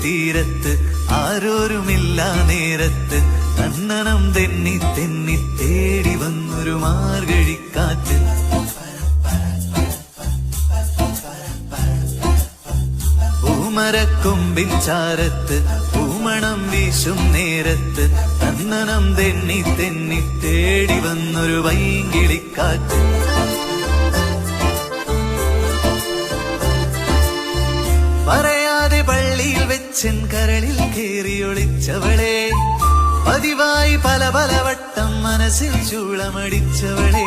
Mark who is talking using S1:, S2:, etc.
S1: തീരത്ത് ആരോരുമില്ല നേരത്ത് തന്നണം തെന്നി തെന്നി തേടി വന്നൊരു മാർഗഴിക്കാറ്റ്. പൂമരക്കൊമ്പിൻ ചാരത്ത് പൂമണം വീശും നേരത്ത് തന്നണം തെന്നി തെന്നി തേടി വന്നൊരു വൈങ്കിളിക്കാറ്റ്. പറയാതെ പള്ളിയിൽ വെച്ചൻ കരളിൽ കേറിയൊളിച്ചവളെ, പതിവായി പല പല വട്ടം മനസ്സിൽ ചൂളമടിച്ചവളെ.